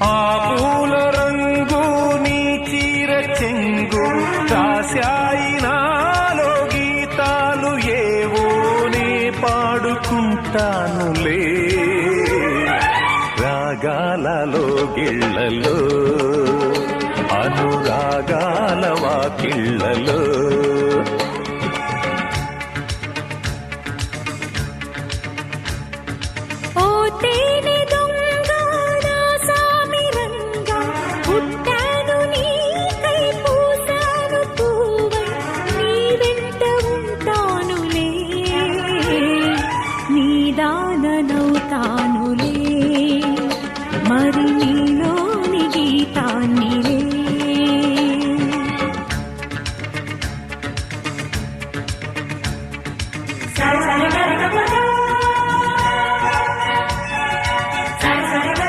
ఆ పూల రంగు నీ చీర చెంగు రాశాయి నాలో గీతాలు ఏవో నే పాడుకుంటానులే రాగాలలో గిళ్ళలో అనురాగాల వాకిళ్ళలో